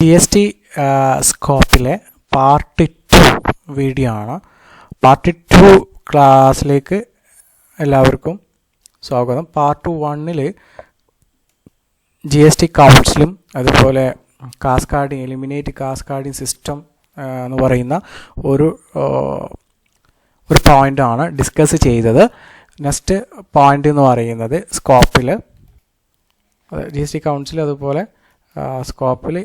GST സ്കോപ്പിലെ part 2 video ആണ്. Part 2 ക്ലാസ്സിലേക്ക് എല്ലാവർക്കും സ്വാഗതം. പാർട്ട് 1-ൽ GST കൗൺസിലും അതുപോലെ കാസ്കാഡിങ്, എലിമിനേറ്റ് കാസ്കാഡിങ് സിസ്റ്റം എന്ന് പറയുന്ന ഒരു പോയിൻ്റാണ് ഡിസ്കസ് ചെയ്തത്. നെക്സ്റ്റ് പോയിൻ്റ് എന്ന് പറയുന്നത് സ്കോപ്പിൽ GST കൗൺസിൽ അതുപോലെ സ്കോപ്പിൽ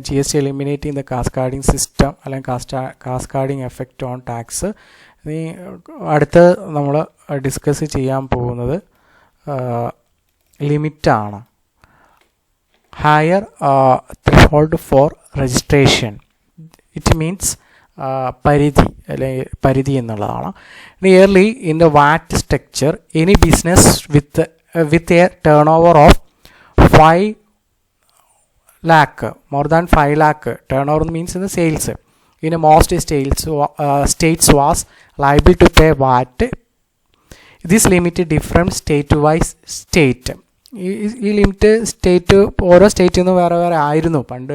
GST എലിമിനേറ്റ് ചെയ്യുന്ന കാസ്കാഡിങ് സിസ്റ്റം അല്ലെങ്കിൽ കാസ്കാഡിങ് എഫക്റ്റ് ഓൺ ടാക്സ്. അടുത്ത് നമ്മൾ ഡിസ്കസ് ചെയ്യാൻ പോകുന്നത് ലിമിറ്റാണ്. Higher threshold for registration, it means പരിധി അല്ലെങ്കിൽ പരിധി എന്നുള്ളതാണ്. Nearly in the VAT structure any business with a turnover of 5 lakh, more than 5 lakh turnover means in the sales. In most states was liable to pay VAT. This limit different state-wise state. ഈ limit state ഓരോ സ്റ്റേറ്റിൽ നിന്ന് വേറെ വേറെ ആയിരുന്നു. പണ്ട്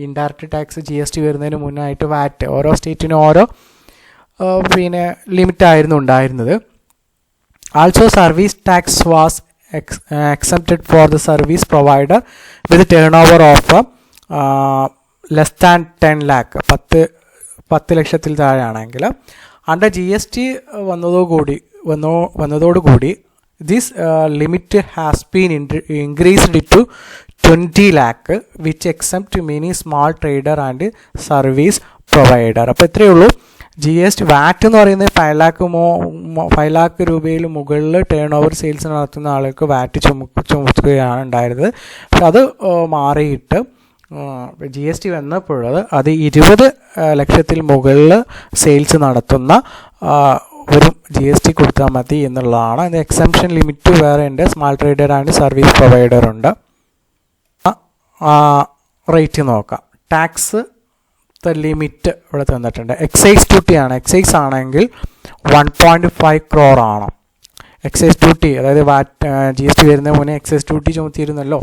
indirect tax GST വരുന്നതിന് മുന്നായിട്ട് വാറ്റ് ഓരോ സ്റ്റേറ്റിനും ഓരോ ലിമിറ്റ് ആയിരുന്നു ഉണ്ടായിരുന്നത്. Also service tax was exempted for the service provider with a turnover of less than 10 lakh, 10 ലക്ഷത്തിൽ താഴെയാണെങ്കിൽ. അണ്ടർ GST വന്നതോടുകൂടി this limit has been increased to 20 lakh which exempt many small trader and service provider. അപ്പോൾ ഇത്രയേ ഉള്ളൂ. GST വാറ്റ് എന്ന് പറയുന്നത് 5 lakh രൂപയിൽ മുകളിൽ ടേൺ ഓവർ സെയിൽസ് നടത്തുന്ന ആൾക്ക് വാറ്റ് ചുമത്തുകയാണ് ഉണ്ടായിരുന്നത്. പക്ഷെ അത് മാറിയിട്ട് GST വന്നപ്പോഴത് അത് 20 ലക്ഷത്തിൽ മുകളിൽ സെയിൽസ് നടത്തുന്ന ഒരു GST കൊടുത്താൽ മതി എന്നുള്ളതാണ്. ഇത് എക്സംഷൻ ലിമിറ്റ് വേറെ ഉണ്ട്. Small trader and service provider ഉണ്ട്. റേറ്റ് നോക്കാം. ടാക്സ് ലിമിറ്റ് ഇവിടെ തന്നിട്ടുണ്ട്. എക്സൈസ് ഡ്യൂട്ടി ആണ്. എക്സൈസ് ആണെങ്കിൽ 1.5 crore ആണ്. എക്സൈസ് ഡ്യൂട്ടി അതായത് GST വരുന്നതിന് മുന്നേ എക്സൈസ് ഡ്യൂട്ടി ചുമത്തിയിരുന്നല്ലോ,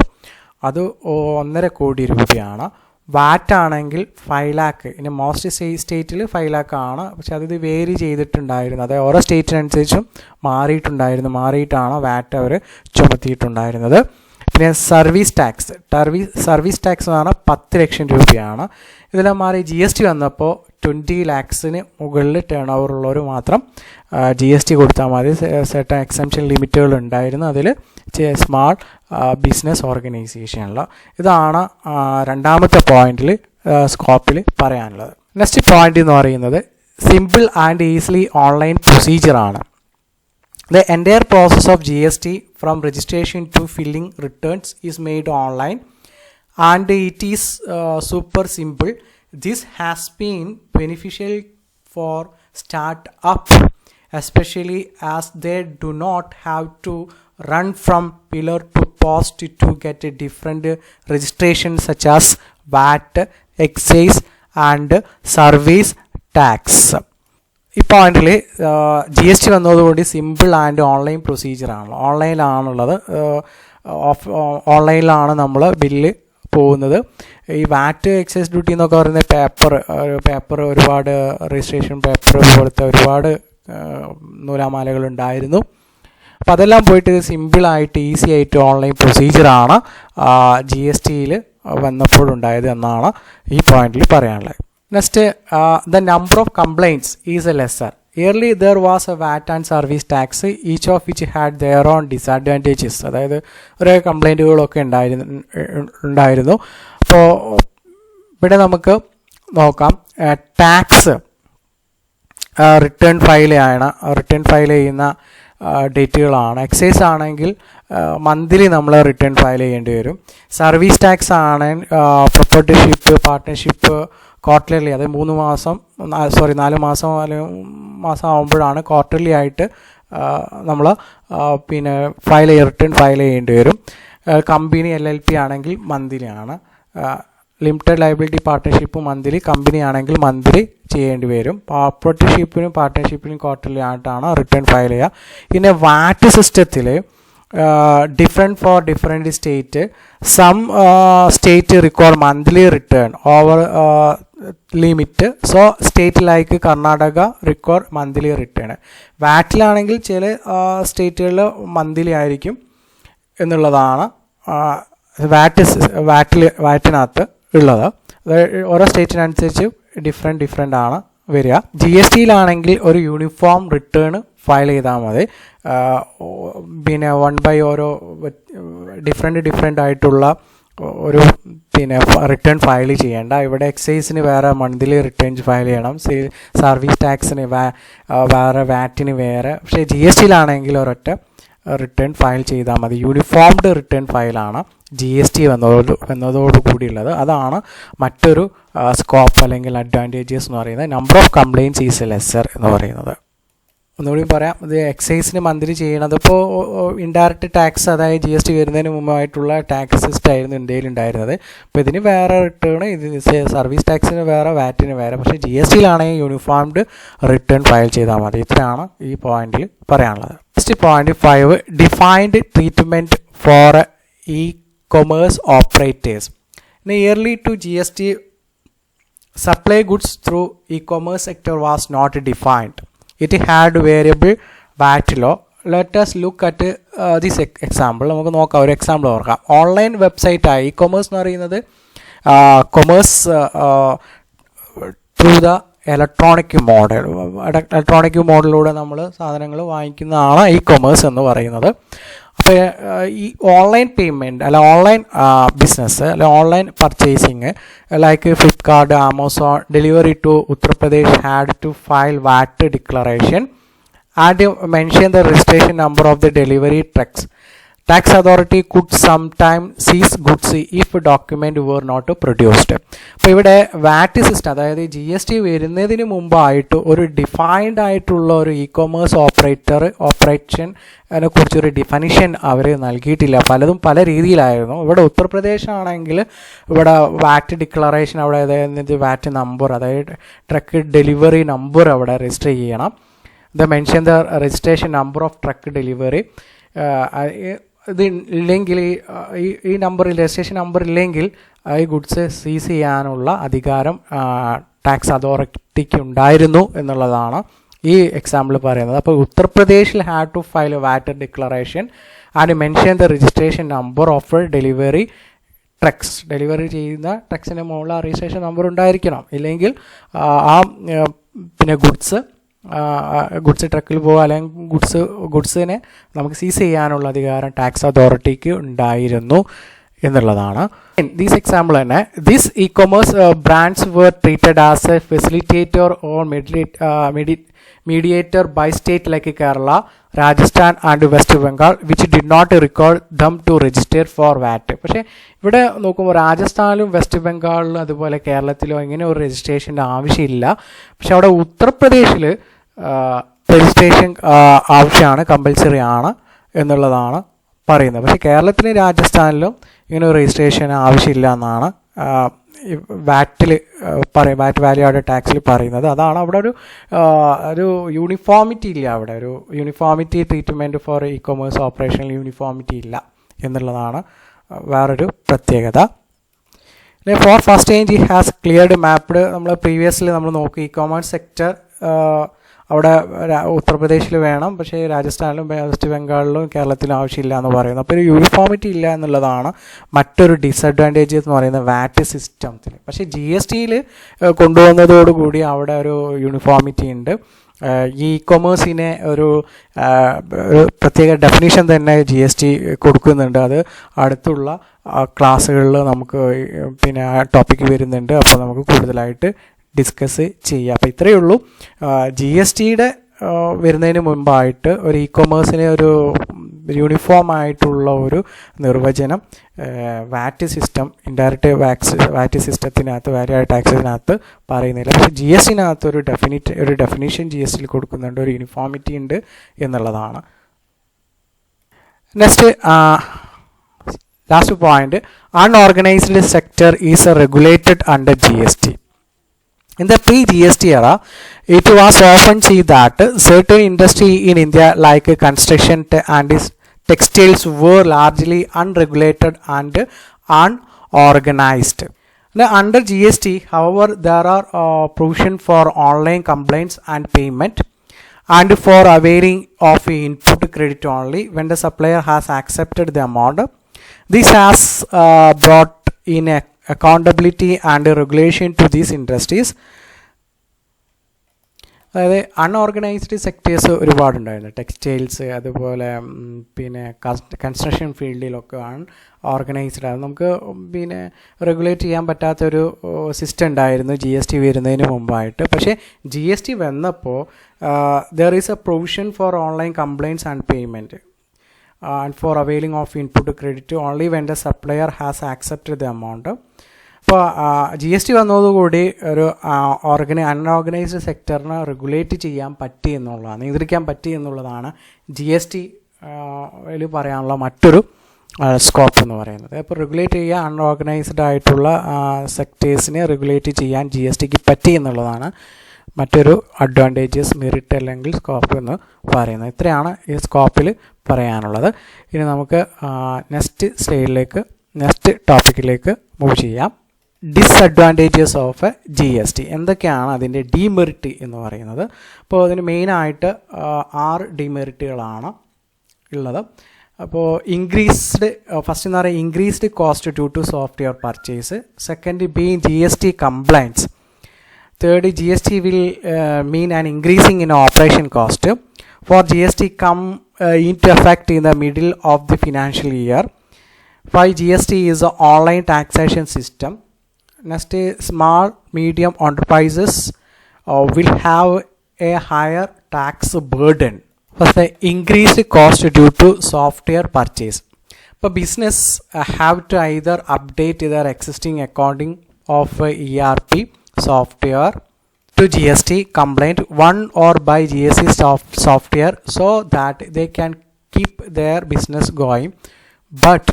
അത് 1.5 കോടി രൂപയാണ്. വാറ്റ് ആണെങ്കിൽ 5 lakh. ഇനി മോസ്റ്റ് സ്റ്റേറ്റിൽ 5 lakh ആണ്. പക്ഷെ അത് വേരി ചെയ്തിട്ടുണ്ടായിരുന്നു. അതായത് ഓരോ സ്റ്റേറ്റിനനുസരിച്ചും മാറിയിട്ടാണ് വാറ്റ് അവർ ചുമത്തിയിട്ടുണ്ടായിരുന്നത്. പിന്നെ സർവീസ് ടാക്സ് എന്ന് പറഞ്ഞാൽ 10 ലക്ഷം രൂപയാണ്. ഇതെല്ലാം മാറി GST വന്നപ്പോൾ 20 lakhsന് മുകളിൽ ടേൺ ഓവർ ഉള്ളവർ മാത്രം GST കൊടുത്താൽ മതി. സെർട്ടൺ എക്സംഷൻ ലിമിറ്റുകൾ ഉണ്ടായിരുന്നു അതിൽ സ്മാൾ ബിസിനസ് ഓർഗനൈസേഷനിൽ. ഇതാണ് രണ്ടാമത്തെ പോയിന്റിൽ സ്കോപ്പിൽ പറയാനുള്ളത്. നെക്സ്റ്റ് പോയിന്റ് എന്ന് പറയുന്നത് സിമ്പിൾ ആൻഡ് ഈസിലി ഓൺലൈൻ പ്രൊസീജിയറാണ്. The entire process of GST from registration to filling returns is made online and it is super simple. This has been beneficial for start-up, especially as they do not have to run from pillar to post to get a different registration such as VAT, excise and service tax. ഈ പോയിന്റിൽ GST വന്നതോടുകൂടി simple and online പ്രൊസീജിയറാണ്. ഓൺലൈനിലാണ് നമ്മൾ bill പോകുന്നത്. ഈ വാറ്റ്, excise duty എന്നൊക്കെ പറയുന്ന paper ഒരുപാട് registration paper പോലത്തെ ഒരുപാട് നൂലാമാലകളുണ്ടായിരുന്നു. അപ്പോൾ അതെല്ലാം പോയിട്ട് സിമ്പിളായിട്ട് ഈസി ആയിട്ട് ഓൺലൈൻ പ്രൊസീജിയറാണ് GSTയിൽ വന്നപ്പോഴുണ്ടായത് എന്നാണ് ഈ പോയിന്റിൽ പറയാനുള്ളത്. Next, the number of complaints is lesser. Early there was a VAT and service tax, each of which had their own disadvantages. അതായത് ഒരേ കംപ്ലൈൻറ്റുകളൊക്കെ ഉണ്ടായിരുന്നു. അപ്പോൾ ഇവിടെ നമുക്ക് നോക്കാം. ടാക്സ് റിട്ടേൺ ഫയൽ ചെയ്യുന്ന ഡേറ്റുകളാണ്. എക്സൈസ് ആണെങ്കിൽ മന്ത്ലി നമ്മൾ റിട്ടേൺ ഫയൽ ചെയ്യേണ്ടി വരും. സർവീസ് ടാക്സ് ആണെങ്കിൽ പ്രൊപ്പർട്ടിഷിപ്പ്, പാർട്ട്ണർഷിപ്പ് ക്വാർട്ടർലി, അതായത് 4 മാസം ആകുമ്പോഴാണ് ക്വാർട്ടർലി ആയിട്ട് നമ്മൾ റിട്ടേൺ ഫയൽ ചെയ്യേണ്ടി വരും. കമ്പനി LLP ആണെങ്കിൽ മന്ത്ലി ആണ്. Limited liability partnership monthly, company ആണെങ്കിൽ മന്ത്ലി ചെയ്യേണ്ടി വരും. പാർട്ട്ണർഷിപ്പിനും ക്വാർട്ടർലി ആയിട്ടാണ് റിട്ടേൺ ഫയൽ ചെയ്യുക. പിന്നെ വാറ്റ് സിസ്റ്റത്തിൽ different for different state. Some state require monthly return over limit. So state like Karnataka require monthly return. വാറ്റിലാണെങ്കിൽ ചില സ്റ്റേറ്റുകളിൽ മന്ത്ലി ആയിരിക്കും എന്നുള്ളതാണ് വാറ്റിനകത്ത് ഉള്ളത്. ഓരോ സ്റ്റേറ്റിനനുസരിച്ച് ഡിഫറെൻ്റ് ആണ് വരിക. ജി എസ് ടിയിലാണെങ്കിൽ ഒരു യൂണിഫോം റിട്ടേൺ ഫയൽ ചെയ്താൽ മതി. പിന്നെ 1 ഓരോ ഡിഫറെൻ്റ് ആയിട്ടുള്ള ഒരു റിട്ടേൺ ഫയൽ ചെയ്യേണ്ട. ഇവിടെ എക്സൈസിന് വേറെ മന്ത്ലി റിട്ടേൺസ് ഫയൽ ചെയ്യണം, സർവീസ് ടാക്സിന് വേറെ, വാറ്റിന് വേറെ. പക്ഷേ ജി എസ് ടിയിലാണെങ്കിൽ ഒരൊറ്റ റിട്ടേൺ ഫയൽ ചെയ്താൽ മതി. യൂണിഫോംഡ് റിട്ടേൺ ഫയലാണ് ജി എസ് ടി വന്നതോടുകൂടിയുള്ളത്. അതാണ് മറ്റൊരു സ്കോപ്പ് അല്ലെങ്കിൽ അഡ്വാൻറ്റേജസ് എന്ന് പറയുന്നത്. Number of complaints is lesser എന്ന് പറയുന്നത്. ഒന്നുകൂടി പറയാം, ഇത് എക്സൈസിന് മന്ത്ലി ചെയ്യണത് ഇപ്പോൾ ഇൻഡയറക്റ്റ് ടാക്സ്, അതായത് ജി എസ് ടി വരുന്നതിന് മുമ്പായിട്ടുള്ള ടാക്സ് സിസ്റ്റം ആയിരുന്നു ഇന്ത്യയിൽ ഉണ്ടായിരുന്നത്. അപ്പോൾ ഇതിന് വേറെ റിട്ടേൺ, ഇത് സർവീസ് ടാക്സിന് വേറെ, വാറ്റിന് വേറെ. പക്ഷേ ജി എസ് ടിയിലാണെങ്കിൽ യൂണിഫോംഡ് റിട്ടേൺ ഫയൽ ചെയ്താൽ മതി. ഇത്രയാണ് ഈ പോയിന്റിൽ പറയാനുള്ളത്. Next point 5, defined treatment for e commerce operators. In early to G S T supply goods through e-commerce sector was not defined. It had variable VAT law. Let us look at this example. നമുക്ക് നോക്കാം, ഒരു example ഓർക്കാം. Online വെബ്സൈറ്റായി e commerce എന്ന് പറയുന്നത് commerce through the electronic മോഡലിലൂടെ നമ്മൾ സാധനങ്ങൾ വാങ്ങിക്കുന്നതാണ് ഇ-കൊമേഴ്സ് എന്ന് പറയുന്നത്. അപ്പോൾ ഈ ഓൺലൈൻ പേയ്മെൻറ്റ് അല്ല ഓൺലൈൻ ബിസിനസ് അല്ല online purchasing like Flipkart, Amazon, delivery to Uttar Pradesh had to file VAT declaration and mention the registration number of the delivery trucks. Tax authority could some time seize goods if document were not produced. അപ്പോൾ ഇവിടെ VAT system, അതായത് G S T വരുന്നതിന് മുമ്പായിട്ട് ഒരു defined ആയിട്ടുള്ള ഒരു e-commerce ഓപ്പറേഷനെ കുറിച്ചൊരു ഡിഫനിഷൻ അവർ നൽകിയിട്ടില്ല. പലതും പല രീതിയിലായിരുന്നു. ഇവിടെ ഉത്തർപ്രദേശ് ആണെങ്കിൽ ഇവിടെ വാറ്റ് ഡിക്ലറേഷൻ, അവിടെ അതായത് വാറ്റ് നമ്പർ, അതായത് ട്രക്ക് ഡെലിവറി നമ്പർ അവിടെ രജിസ്റ്റർ ചെയ്യണം. The mention the registration number of truck delivery. ഇത് ഇല്ലെങ്കിൽ ഈ നമ്പറിൽ രജിസ്ട്രേഷൻ നമ്പർ ഇല്ലെങ്കിൽ ഈ ഗുഡ്സ് സീസ് ചെയ്യാനുള്ള അധികാരം ടാക്സ് അതോറിറ്റിക്ക് ഉണ്ടായിരുന്നു എന്നുള്ളതാണ് ഈ എക്സാമ്പിൾ പറയുന്നത്. അപ്പോൾ ഉത്തർപ്രദേശിൽ had to file VAT declaration and mention the registration number of delivery trucks. Delivery ചെയ്യുന്ന ട്രക്സിന് മുകളിൽ ആ രജിസ്ട്രേഷൻ നമ്പർ ഉണ്ടായിരിക്കണം. ഇല്ലെങ്കിൽ പിന്നെ ഗുഡ്സ് ട്രക്കിൽ പോകുക അല്ലെങ്കിൽ ഗുഡ്സിനെ നമുക്ക് സീസ് ചെയ്യാനുള്ള അധികാരം ടാക്സ് അതോറിറ്റിക്ക് ഉണ്ടായിരുന്നു എന്നുള്ളതാണ്. ദീസ് എക്സാമ്പിൾ തന്നെ, this e commerce brands were treated as a facilitator or mediator by state like Kerala, Rajasthan and West Bengal which did not require them to register for VAT. പക്ഷേ ഇവിടെ നോക്കുമ്പോൾ രാജസ്ഥാനിലും വെസ്റ്റ് ബംഗാളിലും അതുപോലെ കേരളത്തിലോ ഇങ്ങനെ ഒരു രജിസ്ട്രേഷൻ്റെ ആവശ്യമില്ല. പക്ഷെ അവിടെ ഉത്തർപ്രദേശിൽ രജിസ്ട്രേഷൻ ആവശ്യമാണ്, കമ്പൽസറി ആണ് എന്നുള്ളതാണ് പറയുന്നത്. പക്ഷേ കേരളത്തിലും രാജസ്ഥാനിലും ഇങ്ങനെ ഒരു രജിസ്ട്രേഷൻ ആവശ്യമില്ല എന്നാണ് വാറ്റ് വാല്യൂ ആഡ് ടാക്സിൽ പറയുന്നത്. അതാണ് അവിടെ ഒരു യൂണിഫോമിറ്റി ഇല്ല, അവിടെ ഒരു യൂണിഫോമിറ്റി ട്രീറ്റ്മെൻറ്റ് ഫോർ ഇ-കൊമേഴ്സ് ഓപ്പറേഷനിൽ യൂണിഫോമിറ്റി ഇല്ല എന്നുള്ളതാണ് വേറൊരു പ്രത്യേകത. For first change has cleared mapped. നമ്മൾ പ്രീവിയസ്ലി നമ്മൾ നോക്കി ഇ-കൊമേഴ്സ് സെക്ടർ അവിടെ ഉത്തർപ്രദേശിൽ വേണം, പക്ഷേ രാജസ്ഥാനിലും വെസ്റ്റ് ബംഗാളിലും കേരളത്തിലും ആവശ്യമില്ല എന്ന് പറയുന്നത്. അപ്പോൾ ഒരു യൂണിഫോമിറ്റി ഇല്ല എന്നുള്ളതാണ് മറ്റൊരു ഡിസഡ്വാൻറ്റേജ് എന്ന് പറയുന്നത് വാറ്റ് സിസ്റ്റത്തിൽ. പക്ഷേ ജി എസ് ടിയിൽ കൊണ്ടുവന്നതോടുകൂടി അവിടെ ഒരു യൂണിഫോമിറ്റി ഉണ്ട്. ഈ ഇ-കൊമേഴ്സിനെ ഒരു പ്രത്യേക ഡെഫിനിഷൻ തന്നെ ജി എസ് ടി കൊടുക്കുന്നുണ്ട്. അത് അടുത്തുള്ള ക്ലാസ്സുകളിൽ നമുക്ക് പിന്നെ ആ ടോപ്പിക്ക് വരുന്നുണ്ട്. അപ്പോൾ നമുക്ക് കൂടുതലായിട്ട് ഡിസ്കസ് ചെയ്യുക. അപ്പോൾ ഇത്രയേ ഉള്ളൂ. ജി എസ് ടിയുടെ വരുന്നതിന് മുമ്പായിട്ട് ഒരു ഇ-കൊമേഴ്സിന് ഒരു യൂണിഫോം ആയിട്ടുള്ള ഒരു നിർവചനം വാറ്റ് സിസ്റ്റം, ഇൻഡയറക്റ്റ് വാറ്റ് സിസ്റ്റത്തിനകത്ത്, വാല്യൂ ആഡ് ടാക്സിനകത്ത് പറയുന്നില്ല. പക്ഷേ ജി എസ് ടിനകത്ത് ഒരു ഡെഫിനിഷൻ ജി എസ് ടിയിൽ കൊടുക്കുന്നുണ്ട്, ഒരു യൂണിഫോമിറ്റി ഉണ്ട് എന്നുള്ളതാണ്. Next last point, unorganised sector is regulated under GST. In the pre-GST era, it was often seen that certain industry in India like construction and textiles were largely unregulated and unorganized. Now, under GST, however, there are provision for online complaints and payment, and for availing of input credit only when the supplier has accepted the amount. This has brought in accountability and regulation to these industries. അതായത് unorganised sectors ഒരുപാടുണ്ടായിരുന്നു. Textiles, അതുപോലെ പിന്നെ construction ഫീൽഡിലൊക്കെ organised ആണ്. നമുക്ക് പിന്നെ regulate ചെയ്യാൻ പറ്റാത്തൊരു system ഉണ്ടായിരുന്നു GST വരുന്നതിന് മുമ്പായിട്ട്. പക്ഷേ GST വന്നപ്പോൾ there is A provision for online complaints and payment and for availing of input credit only when the supplier has accepted the amount. അപ്പോൾ GST വന്നതോടുകൂടി ഒരു അൺഓർഗനൈസ്ഡ് സെക്ടറിനെ റെഗുലേറ്റ് ചെയ്യാൻ പറ്റി എന്നുള്ളതാണ്, നിയന്ത്രിക്കാൻ പറ്റി എന്നുള്ളതാണ് GST പറയാനുള്ള മറ്റൊരു സ്കോപ്പ് എന്ന് പറയുന്നത്. അപ്പോൾ റെഗുലേറ്റ് ചെയ്യുക, അൺഓർഗനൈസ്ഡ് ആയിട്ടുള്ള സെക്ടേഴ്സിനെ റെഗുലേറ്റ് ചെയ്യാൻ GSTക്ക് പറ്റി എന്നുള്ളതാണ് മറ്റൊരു അഡ്വാൻറ്റേജസ്, മെറിറ്റ് അല്ലെങ്കിൽ സ്കോപ്പ് എന്ന് പറയുന്നത്. ഇത്രയാണ് ഈ സ്കോപ്പിൽ പറയാനുള്ളത്. ഇനി നമുക്ക് നെക്സ്റ്റ് ടോപ്പിക്കിലേക്ക് മൂവ് ചെയ്യാം. ഡിസ്അഡ്വാൻറ്റേജസ് ഓഫ് GST, എന്തൊക്കെയാണ് അതിൻ്റെ ഡിമെറിറ്റ് എന്ന് പറയുന്നത്. അപ്പോൾ അതിന് മെയിനായിട്ട് 6 ഡിമെറിറ്റുകളാണ് ഉള്ളത്. അപ്പോൾ ഫസ്റ്റ് എന്ന് പറയുന്നത് increased cost due to software purchase. Second being GST compliance. Third, GST will mean an increasing in operation cost. For GST come into effect in the middle of the financial year. 5, GST is an online taxation system. Next, small medium enterprises will have a higher tax burden. First, the increased cost due to software purchase. But business have to either update their existing accounting of ERP software to GST compliant one or buy GST software so that they can keep their business going, but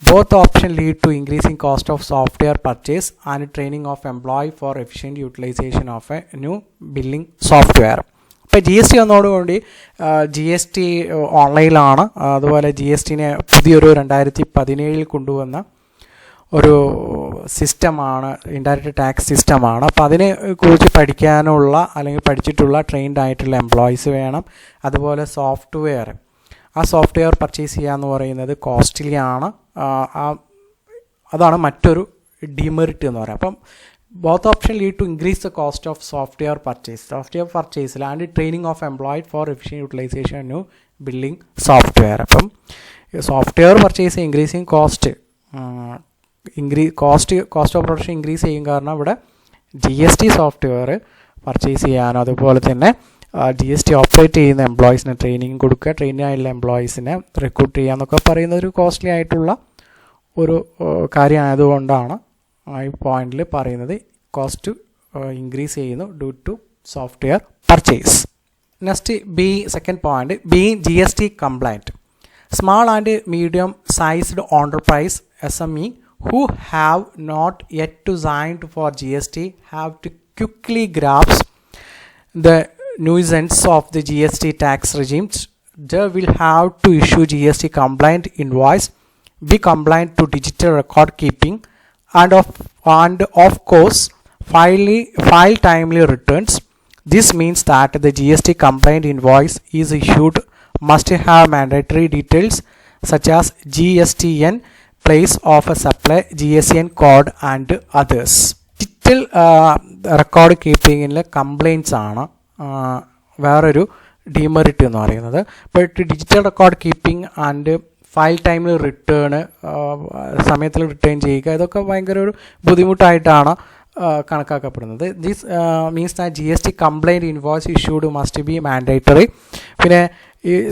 both options lead to increasing cost of software purchase and training of employee for efficient utilization of a new billing software. ഇപ്പോൾ GST വന്നതോടുകൂടി GST ഓൺലൈനിലാണ്. അതുപോലെ GSTനെ പുതിയൊരു 2017 കൊണ്ടുവന്ന ഒരു സിസ്റ്റമാണ്, indirect tax സിസ്റ്റമാണ്. അപ്പോൾ അതിനെ കുറിച്ച് പഠിക്കാനുള്ള അല്ലെങ്കിൽ പഠിച്ചിട്ടുള്ള ട്രെയിൻഡ് ആയിട്ടുള്ള എംപ്ലോയീസ് വേണം. അതുപോലെ ആ സോഫ്റ്റ്വെയർ പർച്ചേസ് ചെയ്യുക എന്ന് പറയുന്നത് കോസ്റ്റ്ലി ആണ്. അതാണ് മറ്റൊരു ഡിമെറിറ്റ് എന്ന് പറയുന്നത്. അപ്പം both option lead to increase the cost of software പർച്ചേസിൽ and training of employee for efficient utilisation new billing software. അപ്പം software purchase increasing cost of production increase ചെയ്യും. കാരണം ഇവിടെ GST സോഫ്റ്റ്വെയർ പർച്ചേസ് ചെയ്യാനോ അതുപോലെ തന്നെ GST ഓപ്പറേറ്റ് ചെയ്യുന്ന എംപ്ലോയീസിന് training കൊടുക്കുക, ട്രെയിൻ ആയിട്ടുള്ള എംപ്ലോയീസിനെ റിക്രൂട്ട് ചെയ്യുക എന്നൊക്കെ പറയുന്ന ഒരു കോസ്റ്റ്ലി ആയിട്ടുള്ള ഒരു കാര്യമായതുകൊണ്ടാണ് ഈ പോയിന്റിൽ പറയുന്നത് കോസ്റ്റ് ഇൻക്രീസ് ചെയ്യുന്നു due to software purchase. Next second point, being GST compliant. Small and medium sized enterprise SME who have not yet designed for GST have to quickly grasp the nuisance of the GST tax regimes. They will have to issue GST compliant invoice, be compliant to digital record keeping, and of course file timely returns. This means that the GST compliant invoice is issued must have mandatory details such as GSTN, place of a supply, GSTN code and others. Digital record keeping complaints ആണ് വേറൊരു demerit എന്ന് പറയുന്നത്. But digital record keeping and file ടൈമിൽ സമയത്തിൽ return ചെയ്യുക, ഇതൊക്കെ ഭയങ്കര ഒരു ബുദ്ധിമുട്ടായിട്ടാണ് കണക്കാക്കപ്പെടുന്നത്. This means that GST compliant invoice issued must be mandatory. പിന്നെ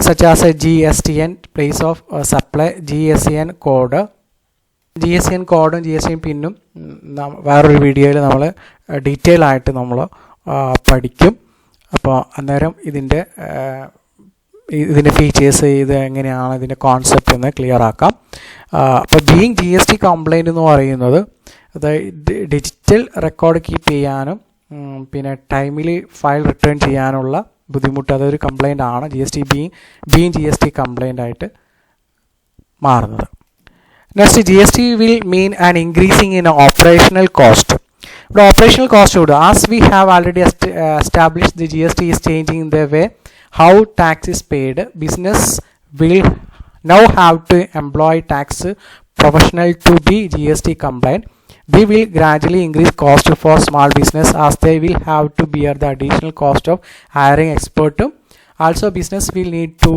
such as a GSTN, place of supply, GSTN കോഡും GSTN പിന്നും വേറൊരു വീഡിയോയിൽ നമ്മൾ ഡീറ്റെയിൽ ആയിട്ട് നമ്മൾ പഠിക്കും. അപ്പോൾ അന്നേരം ഇതിൻ്റെ ഫീച്ചേഴ്സ്, ഇത് എങ്ങനെയാണ് ഇതിൻ്റെ കോൺസെപ്റ്റ് എന്ന് ക്ലിയർ ആക്കാം. അപ്പോൾ ബീയിങ് GST കംപ്ലൈൻറ്റ് എന്ന് പറയുന്നത് അതായത് ഡിജിറ്റൽ റെക്കോർഡ് കീപ്പ് ചെയ്യാനും പിന്നെ ടൈമിലി ഫയൽ റിട്ടേൺ ചെയ്യാനുള്ള ബുദ്ധിമുട്ട്, അതൊരു കംപ്ലൈൻ്റ് ആണ്. ബീയിങ് GST കംപ്ലൈൻ്റ് ആയിട്ട് മാറുന്നത്. Next GST will mean an increasing in operational cost. ഇവിടെ ഓപ്പറേഷണൽ കോസ്റ്റ് കൂടുക. As we have already established the GST is changing the way how tax is paid. Business will now have to employ tax professional to be GST compliant. They will gradually increase cost for small business as they will have to bear the additional cost of hiring expert. Also, business will need to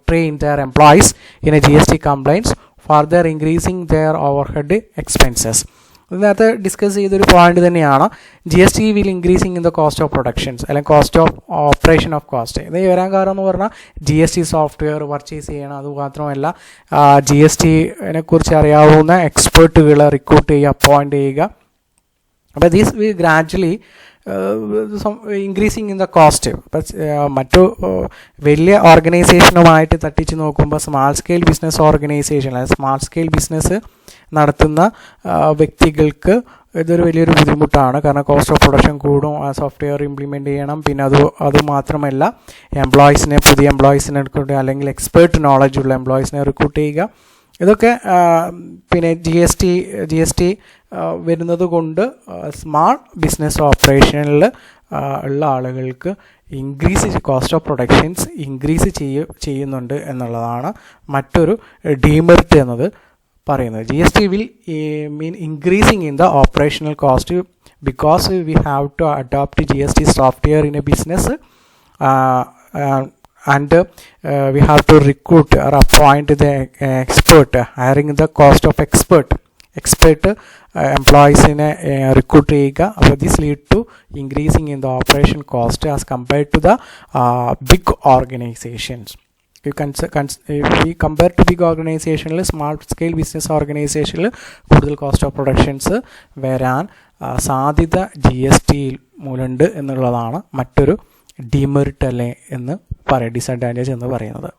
train their employees in a GST compliance, further increasing their overhead expenses. ഇതിനകത്ത് discuss ചെയ്തൊരു point തന്നെയാണ് GST will increasing in the cost of productions അല്ലെങ്കിൽ cost of operation of cost. ഇത് വരാൻ കാരണം എന്ന് പറഞ്ഞാൽ GST software purchase ചെയ്യണം. അതുമാത്രമല്ല GSTനെ കുറിച്ച് അറിയാവുന്ന എക്സ്പേർട്ടുകളെ റിക്രൂട്ട് ചെയ്യുക, അപ്പോയിൻറ്റ് ചെയ്യുക. അപ്പോൾ these V gradually increasing in the cost. മറ്റു വലിയ ഓർഗനൈസേഷനുമായിട്ട് തട്ടിച്ച് നോക്കുമ്പോൾ സ്മാൾ സ്കെയിൽ ബിസിനസ് ഓർഗനൈസേഷൻ അല്ലെങ്കിൽ സ്മാൾ സ്കെയിൽ ബിസിനസ് നടത്തുന്ന വ്യക്തികൾക്ക് ഇതൊരു വലിയൊരു ബുദ്ധിമുട്ടാണ്. കാരണം കോസ്റ്റ് ഓഫ് പ്രൊഡക്ഷൻ കൂടും, സോഫ്റ്റ്വെയർ ഇംപ്ലിമെൻറ്റ് ചെയ്യണം. പിന്നെ അതുമാത്രമല്ല പുതിയ എംപ്ലോയീസിനെ റിക്രൂട്ട് ചെയ്യുക അല്ലെങ്കിൽ എക്സ്പേർട്ട് നോളജ് ഉള്ള എംപ്ലോയീസിനെ റിക്രൂട്ട് ചെയ്യുക. ഇതൊക്കെ പിന്നെ GST വരുന്നത് കൊണ്ട് സ്മാൾ ബിസിനസ് ഓപ്പറേഷനിൽ ഉള്ള ആളുകൾക്ക് കോസ്റ്റ് ഓഫ് പ്രൊഡക്ഷൻസ് ഇൻക്രീസ് ചെയ്യുന്നുണ്ട് എന്നുള്ളതാണ് മറ്റൊരു ഡീമെറിറ്റ് എന്നത് പറയുന്നത്. GST will mean increasing in the operational cost because we have to adopt GST software in a business and we have to recruit or appoint the expert, hiring the cost of expert employees-നെ recruit ചെയ്യുക. അപ്പോൾ this lead to increasing in the operation cost as compared to the big organisations. ഈ compare to big ഓർഗനൈസേഷനിൽ small scale business ഓർഗനൈസേഷനിൽ കൂടുതൽ cost of productions വരാൻ സാധ്യത GST മൂലമുണ്ട് എന്നുള്ളതാണ് മറ്റൊരു ഡിമെറിറ്റ് അല്ലേ എന്ന് ഡിസഡ്വാൻറ്റേജ് എന്ന് പറയുന്നത്.